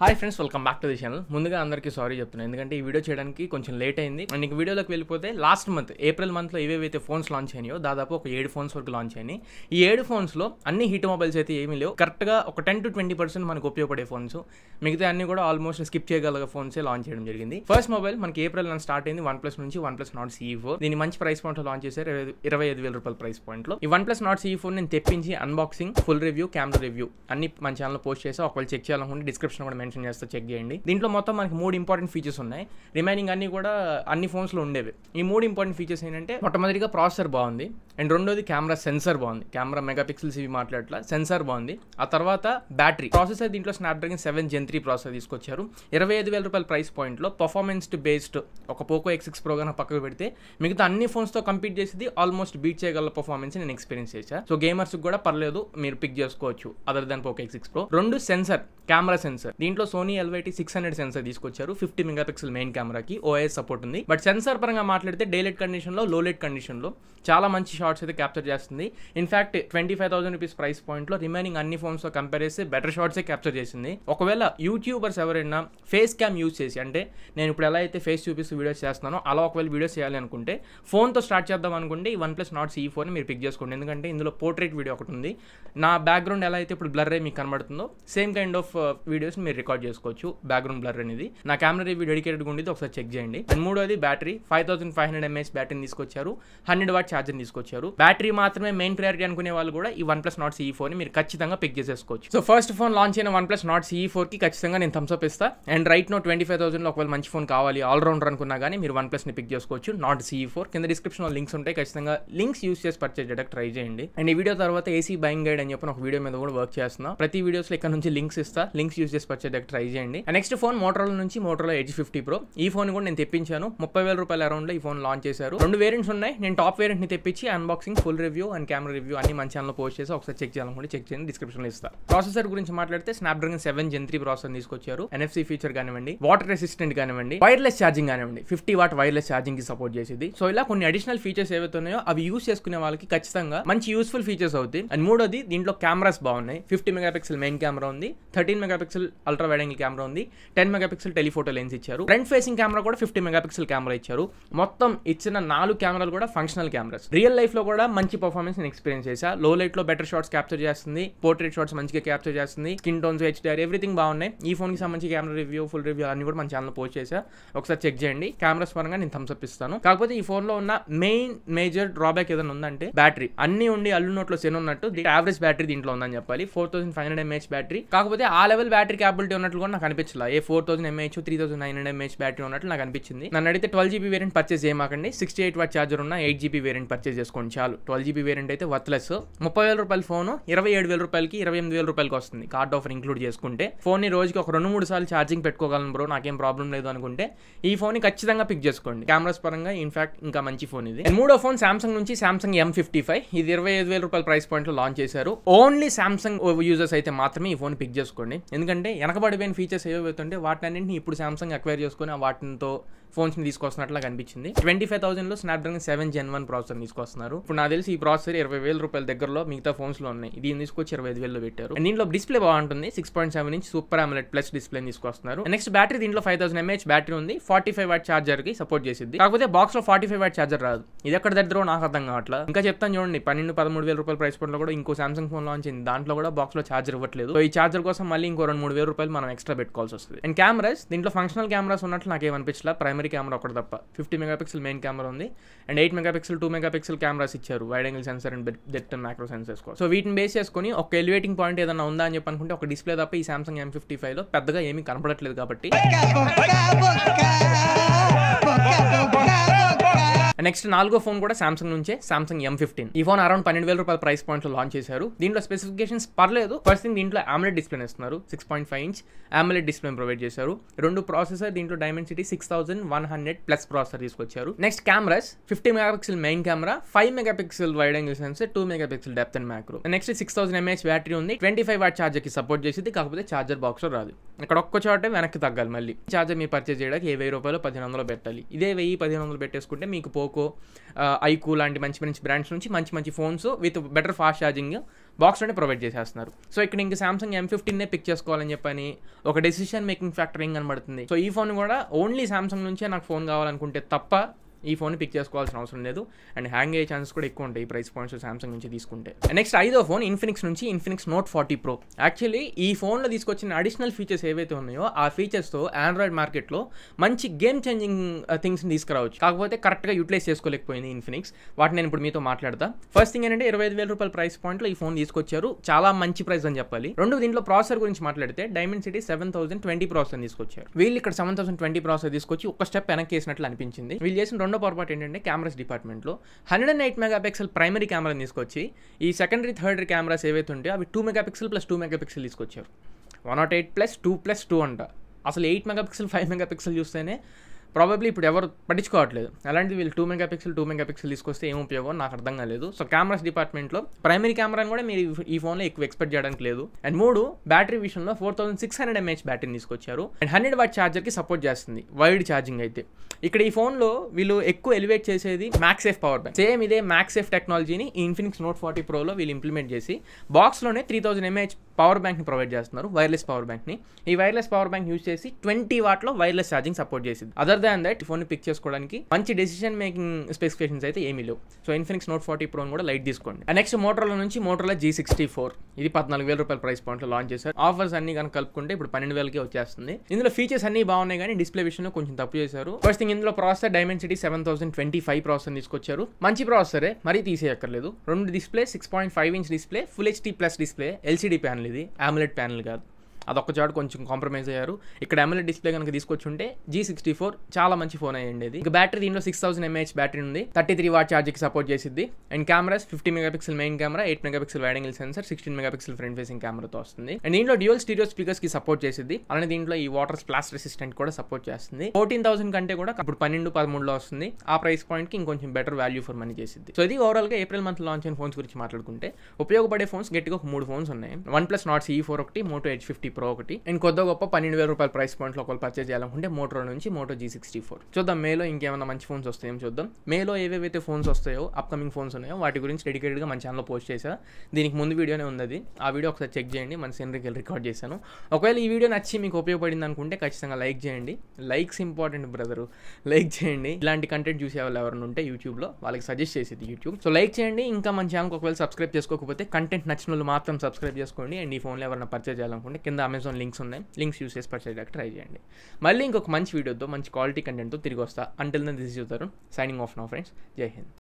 Hi friends, welcome back to the channel. ముందుగా అందరికీ sorry చెప్తున్నాను, ఎందుకంటే ఈ వీడియో చేయడానికి కొంచెం లేట్ అయింది. అండ్ ఇంక వీడియోలోకి వెళ్ళిపోతే లాస్ట్ మంత్ ఏప్రిల్ మంత్లో ఏవేవైతే ఫోన్స్ లాంచ్ అయినాయో దాదాపు ఒక 7 ఫోన్స్ వరకు లాంచ్ అయినాయి. ఈ 7 ఫోన్స్లో అన్ని హిట్ మొబైల్స్ అయితే ఏమీ లేవు. కరెక్ట్గా ఒక 10 to 20% మనకు ఉపయోగపడే ఫోన్స్, మిగతా అన్ని కూడా ఆల్మోస్ట్ స్కిప్ చేయగల ఫోన్సే లాంచ్ చేయడం జరిగింది. ఫస్ట్ మొబైల్ మనకి ఏప్రిల్ నుంచి స్టార్ట్ అయింది OnePlus నుంచి OnePlus Nord CE4. దీన్ని మంచి ప్రైస్ పాయింట్లో లాంచ్ చేశారు, 25,000 రూపాయల ప్రైస్ పాయింట్లో. ఈ OnePlus Nord CE4 నేను తెప్పించి unboxing, full review, camera review అన్ని మన ఛానల్లో పోస్ట్ చేసి ఒకవేళ చెక్ చేయాలనుకుంటే డిస్క్రిప్షన్ కూడా మెన్షన్ చేస్తే చెక్ చేయండి. దీంట్లో మొత్తం మనకి 3 ఇంపార్టెంట్ ఫీచర్స్ ఉన్నాయి. రిమైనింగ్ అన్ని కూడా అన్ని ఫోన్స్లో ఉండేవి. ఈ 3 ఇంపార్టెంట్ ఫీచర్స్ ఏంటంటే, మొట్టమొదటిగా ప్రాసెసర్ బాగుంది, అండ్ రెండోది కెమెరా సెన్సర్ బాగుంది. కెమెరా మెగాపిక్సెల్స్ ఇవి మాట్లాడట్లా, సెన్సార్ బాగుంది. ఆ తర్వాత బ్యాటరీ ప్రాసెసర్ దీంట్లో స్నాప్డ్రాగన్ 7 Gen 3 ప్రాసెసర్ తీసుకొచ్చారు. 25,000 రూపాయల ప్రైస్ పాయింట్లో పర్ఫార్మెన్స్ బేస్డ్ ఒక పోకో X6 Pro గాన పక్కకు పెడితే మిగతా అన్ని ఫోన్స్తో కంపీట్ చేసేది ఆల్మోస్ట్ బీట్ చేయగల పర్ఫార్మెన్స్ నేను ఎక్స్పీరియన్స్ చేశాను. సో గేమర్స్ కూడా పర్లేదు, మీరు పిక్ చేసుకోవచ్చు other than Poco X6 Pro. రెండు సెన్సర్, కెమెరా సెన్సర్ దీంట్లో సోనీ LYT600 సెన్సర్ తీసుకొచ్చారు. 50 మెగాపిక్సెల్ మెయిన్ కెమెరాకి OIS సపోర్ట్ ఉంది. బట్ సెన్సార్ పరంగా మాట్లాడితే డే లైట్ కండిషన్లో, లో లైట్ కండిషన్లో చాలా మంచి షాట్స్ అయితే క్యాప్చర్ చేస్తుంది. ఇన్ఫాక్ట్ 25,000 రూపీస్ ప్రైస్ పాయింట్లో రిమైనింగ్ అన్ని ఫోన్స్తో కంపేర్ చేస్తే బెటర్ షాట్సే క్యాప్చర్ చేసింది. ఒకవేళ యూట్యూబర్స్ ఎవరైనా ఫేస్ క్యామ్ యూజ్ చేసి, అంటే నేను ఇప్పుడు ఎలా అయితే ఫేస్ చూపిస్తూ వీడియోస్ చేస్తున్నానో అలా ఒకవేళ వీడియోస్ చేయాలి అనుకుంటే, ఫోన్తో స్టార్ట్ చేద్దాం అనుకుంటే ఈ OnePlus Nord CE4ని మీరు పిక్ చేసుకోండి. ఎందుకంటే ఇందులో పోర్ట్రేట్ వీడియో ఒకటి ఉంది. నా బ్యాక్గ్రౌండ్ ఎలా అయితే ఇప్పుడు బ్లర్ అయ్యి మీకు కనబడుతుందో సేమ్ కైండ్ ఆఫ్ వీడియోస్ మీరు రికార్డ్ చేసుకోవచ్చు. బ్యాక్గ్రౌండ్ బ్లర్ అనేది నా కెమెరా రివ్యూ డెడికేటెడ్గా ఉండేది, ఒకసారి చెక్ చేయండి. అండ్ మూడోది బ్యాటరీ, 5500 mAh బ్యాటరీని తీసుకొచ్చారు, 100 వాట్ ఛార్జర్ తీసుకొచ్చారు. బ్యాటరీ మాత్రమే మెయిన్ ప్రయారిటీ అనుకునే వాళ్ళు కూడా ఈ OnePlus Nord CE4ని మీరు ఖచ్చితంగా పిక్ చేసేసుకోవచ్చు. సో ఫస్ట్ ఫోన్ లాంచ్ అయిన OnePlus Nord CE4కి ఖచ్చితంగా నేను థమ్స్ అప్ ఇస్తా. అండ్ రైట్ నో 25,000లో ఒకవేళ మంచి ఫోన్ కావాలి, ఆల్రౌండర్ అనుకున్నా కానీ మీరు OnePlusని పిక్ చేసుకోవచ్చు. Nord CE4 కింద డిస్క్రిప్షన్లో లింక్స్ ఉంటాయి, ఖచ్చితంగా లింక్స్ యూస్ చేసి పర్చేజ్ చేయడానికి ట్రై చేయండి. అండ్ ఈ వీడియో తర్వాత AC బయింగ్ గైడ్ అని చెప్పి ఒక వీడియో మీద కూడా వర్క్ చేస్తున్నా. ప్రతి వీడియోస్లో ఇక్కడ నుంచి లింక్స్ ఇస్తా, లింక్స్ యూస్ చేసి పర్చేజ్ చేయడానికి ట్రై చేయండి. నెక్స్ట్ ఫోన్ మోటరోలా నుంచి మోటరోలా Edge 50 Pro. ఈ ఫోన్ కూడా నేను తెప్పించాను, 30,000 రూపాయల అరౌండ్లో ఈ ఫోన్ లాంచ్ చేశారు. 2 వేరియంట్స్ ఉన్నాయి. నేను టాప్ వేరియంట్ని తెప్పించి unboxing, full review and camera review అన్ని మన ఛానల్లో పోస్ట్ చేసి ఒకసారి చెక్ చేయాలనుకుంటే చెక్ చేయండి, డిస్క్రిప్షన్లో ఇస్తా. ప్రాసెసర్ గురించి మాట్లాడితే స్నాప్డ్రాగన్ 7 Gen 3 ప్రాసెసర్ తీసుకొచ్చారు. NFC ఫీచర్ కానివ్వండి, వాటర్ రెసిస్టెంట్ కానివ్వండి, వైర్లెస్ ఛార్జింగ్ కానివ్వండి, 50 వాట్ వైర్లెస్ ఛార్జింగ్ కి సపోర్ట్ చేసేది. సో ఇలా కొన్ని అడిషనల్ ఫీచర్స్ ఏవైతే ఉన్నాయో అవి యూస్ చేసుకునే వాళ్ళకి ఖచ్చితంగా మంచి యూస్ఫుల్ ఫీచర్స్ అవుతాయి. అండ్ మూడోది దీంట్లో కెమెరాస్ బాగున్నాయి. 50 మెగాపిక్సెల్ మెయిన్ కెమెరా ఉంది, 13 megapixel ultra wide angle camera ఉంది, 10 మెగాపిక్సెల్ టెలిఫోటో లెన్స్ ఇచ్చారు. ఫ్రంట్ ఫేసింగ్ కెమెరా కూడా 50 మెగాపిక్సెల్ కెమెరా ఇచ్చారు. మొత్తం ఇచ్చిన 4 కెమెరాలు కూడా ఫంక్షనల్ కెమెరాస్. రియల్ లైఫ్ లో కూడా మంచి పర్ఫార్మెన్స్ నేను ఎక్స్పీరియన్స్ చేశా. లో లైట్ లో బెటర్ షాట్స్ క్యాప్చర్ చేస్తుంది, పోర్ట్రేట్ షాట్స్ మంచిగా క్యాప్చర్ చేస్తుంది, స్కిన్ టోన్స్, HDR ఎవ్రీథింగ్ బాగున్నాయి. ఈ ఫోన్ కి సంబంధించి కెమెరా రివ్యూ, ఫుల్ రివ్యూ అన్ని కూడా మన ఛానల్ పోస్ట్ చేశా, ఒకసారి చెక్ చేయండి. కెమెరాస్ పరంగా నేను థమ్స్ అప్ ఇస్తాను. కాకపోతే ఈ ఫోన్ లో ఉన్న మేజర్ డ్రాబ్యాక్ ఏదైనా ఉందంటే బ్యాటరీ. అన్ని ఉండి అల్లు నోట్లో సెన్ ఉన్నట్టు యావరేజ్ బ్యాటరీ దీంట్లో ఉందని చెప్పాలి. 4500 mAh బ్యాటరీ. కాకపోతే ఆ లెవెల్ బ్యాటరీ క్యాపబిలిటీ ఉన్నట్లు కూడా నాకు అనిపించలా. 4000 mAh 3900 mAh బ్యాటరీ ఉన్నట్లు నాకు అనిపించింది. నన్ను అడిగితే 12GB వేరియంట్ పర్చేస్ చేయమాకండి, 68 వాట్ ఛార్జర్ ఉన్న 8GB వేరియంట్ పర్చేస్ చేసుకోండి చాలు. 12GB వేరియంట్ అయితే వర్త్లెస్. 30,000 రూపాయల ఫోన్ 27,000 రూపాయలకి, 28,000 రూపాయలకి వస్తుంది కార్డ్ ఆఫర్ ఇంక్లూడ్ చేసుకుంటే. ఫోన్ ని రోజుకి ఒక 2-3 సార్లు ఛార్జింగ్ పెట్టుకోగలను బ్రో, నాకేం ప్రాబ్లం లేదు అనుకుంటే ఈ ఫోన్ ని ఖచ్చితంగా పిక్ చేసుకోండి. కెమెరాస్ పరంగా ఇన్ఫాక్ట్ ఇంకా మంచి ఫోన్ ఇది. మూడో ఫోన్ సామ్సంగ్ నుంచి సామ్సంగ్ M55. ఇది 25,000 రూపాయల ప్రైస్ పాయింట్ లో లాంచ్ చేశారు. ఓన్లీ సామ్సంగ్ యూజర్స్ అయితే మాత్రమే ఈ ఫోన్ పిక్ చేసుకోండి. ఎందుకంటే వెనకబడిపోయిన ఫీచర్స్ ఏవైతుంటే వాటిని ఇప్పుడు సామ్సంగ్ అక్వైర్ చేసుకుని వాటితో ఫోన్స్ ని తీసుకొస్తున్నట్లు కనిపించింది. 25,000లో స్నాప్డ్రాగన్ 7 Gen 1 ప్రాసెసర్ తీసుకొస్తున్నారు. ఇప్పుడు నాకు తెలిసి ఈ ప్రాసెసర్ 20,000 రూపాయల దగ్గరలో మిగతా ఫోన్స్ లో ఉన్నాయి. దీన్ని తీసుకొచ్చి 25,000లో పెట్టారు. దీంట్లో డిస్ప్లే బాగుంటుంది, 6.7 inch super AMOLED plus display తీసుకొస్తున్నారు. నెక్స్ట్ బ్యాటరీ దీంట్లో 5000 mAh బ్యాటరీ ఉంది, 45 వాట్ ఛార్జర్ కి సపోర్ట్ చేసింది. కాకపోతే బాక్స్ లో 45 వాట్ ఛార్జర్ రాదు. ఇది ఎక్కడ దగ్గర నాకు అర్థం కావట్లేదు. ఇంకా చెప్తాను చూడండి, 12-13,000 రూపాయల ప్రైస్ పాయింట్ లో కూడా ఇంకో సామ్సంగ్ ఫోన్ లాంచ్ అయింది, దాంట్లో కూడా బాక్స్ లో ఛార్జర్ ఇవ్వట్లేదు. సో ఈ ఛార్జర్ కోసం మళ్ళీ ఇంకో 2-3,000 రూపాయలు మనం ఎక్స్ట్రా పెట్టుకోవాల్సి వస్తుంది. అండ్ కెమెరాస్ దీంట్లో ఫంక్షనల్ కెమెరాస్ ఉన్నట్లు నాకేమనిపించలా, ప్రైమరీ కెమెరా ఒకటి తప్ప. 50 మెగాపిక్సెల్ మెయిన్ కెమెరా ఉంది, అండ్ 8 మెగాపిక్సెల్ 2 మెగాపిక్సెల్ కెమెరాస్ ఇచ్చారు, wide angle sensor and depth and macro sensors కోసం. సో వీటిని బేస్ చేసుకుని ఒక ఎలివేటింగ్ పాయింట్ ఏదైనా ఉందా అని చెప్పి అనుకుంటే ఒక డిస్ప్లే తప్ప ఈ సామ్సంగ్ M55లో పెద్దగా ఏమీ కనపడట్లేదు. కాబట్టి నెక్స్ట్ 4గో ఫోన్ కూడా సామ్సంగ్ నుంచే, సామ్సంగ్ M15. ఈ ఫోన్ అరౌండ్ 12,000 రూపాయల ప్రైస్ పాయింట్ లో లాంచ్ చేశారు. దీంట్లో స్పెసిఫికేషన్స్ పర్లేదు. ఫస్ట్ థింగ్ దీంట్లో AMOLED డిస్ప్లే ఇస్తున్నారు, 6.5 ఇంచ్ AMOLED డిస్ప్లే ప్రొవైడ్ చేశారు. 2 ప్రాసెసర్ దీంట్లో Dimensity 6100 ప్లస్ ప్రాసెసర్ తీసుకొచ్చారు. Next cameras 50 megapixel main camera, 5 megapixel wide angle sensor, 2 megapixel depth and macro. Next 6000 mAh battery ఉంది, 25 వాట్ ఛార్జర్ కి support చేసింది. కాకపోతే charger box లో రాదు. ఇక్కడ ఒక్క చోటే వెనక్కి తగ్గాలి. మళ్ళీ ఛార్జర్ మీరు పర్చేస్ చేయడానికి 1000 రూపాయలు 1500 పెట్టాలి. ఇదే 1000-1500 పెట్టేసుకుంటే మీకు పోకో, ఐకూ లాంటి మంచి మంచి బ్రాండ్స్ నుంచి మంచి మంచి phones with better fast charging బాక్స్లోనే ప్రొవైడ్ చేసేస్తున్నారు. సో ఇక్కడ ఇంక సామ్సంగ్ M15 పిక్ చేసుకోవాలని చెప్పని ఒక డెసిషన్ మేకింగ్ ఫ్యాక్టర్ ఏం కనబడుతుంది. సో ఈ ఫోన్ కూడా ఓన్లీ సామ్సంగ్ నుంచే నాకు ఫోన్ కావాలనుకుంటే తప్ప ఈ ఫోన్ పిక్ చేసుకోవాల్సిన అవసరం లేదు. అండ్ హ్యాంగ్ అయ్యే ఛాన్సెస్ కూడా ఎక్కువ ఉంటాయి ఈ ప్రైస్ పాయింట్స్ సామ్సంగ్ నుంచి తీసుకుంటే. నెక్స్ట్ 5వ ఫోన్ ఇన్ఫినిక్స్ నుంచి ఇన్ఫినిక్స్ నోట్ 40 Pro. యాక్చువల్లీ ఈ ఫోన్లో తీసుకొచ్చిన అడిషనల్ ఫీచర్స్ ఏవైతే ఉన్నాయో ఆ ఫీచర్స్తో ఆండ్రాయిడ్ మార్కెట్లో మంచి గేమ్ చేంజింగ్ థింగ్స్ని తీసుకురావచ్చు. కాకపోతే కరెక్ట్గా యూటిలైజ్ చేసుకోలేకపోయింది ఇన్ఫినిక్స్. వాటిని నేను ఇప్పుడు మీతో మాట్లాడతా. ఫస్ట్ థింగ్ ఏంటంటే 25,000 రూపాయల ప్రైస్ పాయింట్లో ఈ ఫోన్ తీసుకొచ్చారు. చాలా మంచి ప్రైస్ అని చెప్పాలి. దీంట్లో ప్రాసెసర్ గురించి మాట్లాడితే Dimensity 7020 ప్రాసెసర్ తీసుకొచ్చారు. వీళ్ళు ఇక్కడ 7020 ప్రాసెసర్ తీసుకొచ్చి ఒక స్టెప్ వెనక్కి వేసినట్లు అనిపించింది. వీళ్ళు చేసిన రెండో పొరపాటు ఏంటంటే కెమెరాస్ డిపార్ట్మెంట్లో 108 మెగాపిక్సెల్ ప్రైమరీ కెమెరాని తీసుకొచ్చి ఈ సెకండరీ థర్డరీ కెమెరాస్ ఏవైతే ఉంటాయో అవి 2 మెగాపిక్సెల్ + 2 మెగాపిక్సెల్ తీసుకొచ్చారు. 108 + 2 + 2 అంట. అసలు 8 మెగాపిక్సెల్ 5 మెగాపిక్సెల్ చూస్తేనే ప్రాబబ్లీ ఇప్పుడు ఎవరు పట్టించుకోవట్లేదు. అలాంటిది వీళ్ళు 2 మెగాపిక్సెల్ తీసుకొస్తే ఏం ఉపయోగం నాకు అర్థం కాలేదు. సో కెమెరాస్ డిపార్ట్మెంట్లో ప్రైమరీ కెమెరాని కూడా మీరు ఈ ఫోన్లో ఎక్కువ ఎక్స్పెక్ట్ చేయడానికి లేదు. అండ్ 3 బ్యాటరీ విషయంలో 4600 mAh బ్యాటరీని తీసుకొచ్చారు. అండ్ 100 వాట్ ఛార్జర్కి సపోర్ట్ చేస్తుంది వైడ్ ఛార్జింగ్ అయితే. ఇక్కడ ఈ ఫోన్లో వీళ్ళు ఎక్కువ ఎలివేట్ చేసేది మ్యాక్సేఫ్ పవర్ బ్యాంక్. సేమ్ ఇదే మ్యాక్సేఫ్ టెక్నాలజీని ఈ ఇన్ఫినిక్స్ నోట్ 40 Proలో వీళ్ళు ఇంప్లిమెంట్ చేసి బాక్స్లోనే 3000 mAh పవర్ బ్యాంక్ని ప్రొవైడ్ చేస్తున్నారు, వైర్లెస్ పవర్ బ్యాంక్ని. ఈ వైర్లెస్ పవర్ బ్యాంక్ యూజ్ చేసి 20 వాట్లో వైర్లెస్ ఛార్జింగ్ సపోర్ట్ చేసింది. Other than that phone pick చేసుకోవడానికి మంచి డెసిషన్ మేకింగ్ స్పెసిఫికేషన్స్ అయితే ఏమీ లేవు. సో ఇన్ఫినిక్స్ నోట్ 40 Pro కూడా లైట్ తీసుకోండి. నెక్స్ట్ మోటరోలా నుంచి మోటరోలా G64. ఇది 14,000 రూపాయల ప్రైస్ పాయింట్లో లాంచ్ చేశారు. ఆఫర్స్ అన్ని కనుక కలుపుకుంటే ఇప్పుడు 12,000కే వచ్చేస్తుంది. ఇందులో ఫీచర్స్ అన్ని బాగున్నాయి కానీ డిస్ప్లే విషయంలో కొంచెం తప్పు చేశారు. ఫస్ట్ థింగ్ ఇందులో ప్రాసెసర్ Dimensity 7025 ప్రాసెసర్ తీసుకొచ్చారు. మంచి ప్రాసెసరే, మరీ తీసేయక్కర్లేదు. 2 display 6.5 inch display, full HD plus display, LCD panel. ఇది AMOLED ప్యానల్ కాదు. అదొక చాటు కొంచెం కాంప్రమైజ్ అయ్యారు. ఇక్కడ AMOLED డిస్ప్లే కనుక తీసుకొచ్చుంటే G64 చాలా మంచి ఫోన్ అయ్యేది. ఇక బ్యాటరీ దీంట్లో 6000 mAh బ్యాటరీ ఉంది. 33 వాట్ ఛార్జింగ్కి సపోర్ట్ చేసిద్ది. And cameras 50 megapixel main camera, 8 megapixel wide angle sensor, 16 megapixel front facing కెమెరాతో వస్తుంది. అండ్ దీంట్లో డ్యూయల్ స్టీరియో స్పీకర్స్ కి సపోర్ట్ చేసిద్ది. అలానే దీంట్లో ఈ వాటర్ స్ప్లాష్ రెసిస్టెంట్ కూడా సపోర్ట్ చేస్తుంది. 14,000 కంటే కూడా ఇప్పుడు 12-13లో వస్తుంది. ఆ ప్రైస్ పాయింట్ కి ఇంకొంచెం బెటర్ వాల్యూ ఫర్ మనీ చేసిద్ది. సో ఇది ఓవరాల్ గా ఏప్రిల్ మంత్ లాంచ్ అయిన ఫోన్స్ గురించి మాట్లాడుకుంటే ఉపయోగపడే ఫోన్స్ గట్టిగా ఒక 3 ఫోన్స్ ఉన్నాయి. OnePlus Nord CE4 ఒకటి, Moto H50 Pro ఒకటి. అండ్ కొద్ది గొప్ప 12,000 రూపాయల ప్రైస్ పాయింట్లో ఒకళ్ళు పర్చేజ్ చేయాలనుకుంటే మోటరో నుంచి Moto G64. చూద్దాం మేలో ఇంకేమైనా మంచి ఫోన్స్ వస్తాయో చూద్దాం. మేలో ఏవేవైతే ఫోన్స్ వస్తాయో అప్కమింగ్ ఫోన్స్ ఉన్నాయో వాటి గురించి డెడికేటెడ్గా మన ఛానల్లో పోస్ట్ చేశా. దీనికి ముందు వీడియోనే ఉంది. ఆ వీడియో ఒకసారి చెక్ చేయండి. మన సీనరీకి రికార్డ్ చేశాను. ఒకవేళ ఈ వీడియో నచ్చి మీకు ఉపయోగపడింది అనుకుంటే ఖచ్చితంగా లైక్ చేయండి. లైక్స్ ఇంపార్టెంట్ బ్రదరు, లైక్ చేయండి. ఇలాంటి కంటెంట్ చూసే వాళ్ళు ఎవరైనా ఉంటే యూట్యూబ్లో వాళ్ళకి సజెస్ట్ చేసేది యూట్యూబ్. సో లైక్ చేయండి. ఇంకా మన ఛానల్కి ఒకవేళ సబ్స్క్రైబ్ చేసుకోకపోతే కంటెంట్ నచ్చిన వాళ్ళు మాత్రం సబ్స్క్రైబ్ చేసుకోండి. అండ్ ఈ ఫోన్లో ఎవరైనా పర్చేజ్ చేయాలనుకుంటే కింద అమెజాన్ లింక్స్ ఉన్నాయి, లింక్స్ యూస్ చేసి పర్చేజ్ ట్రై చేయండి. మళ్ళీ ఇంకొక మంచి వీడియోతో మంచి క్వాలిటీ కంటెంట్తో తిరిగి వస్తా. Until then this is your Tarun signing off now friends. Jai Hind.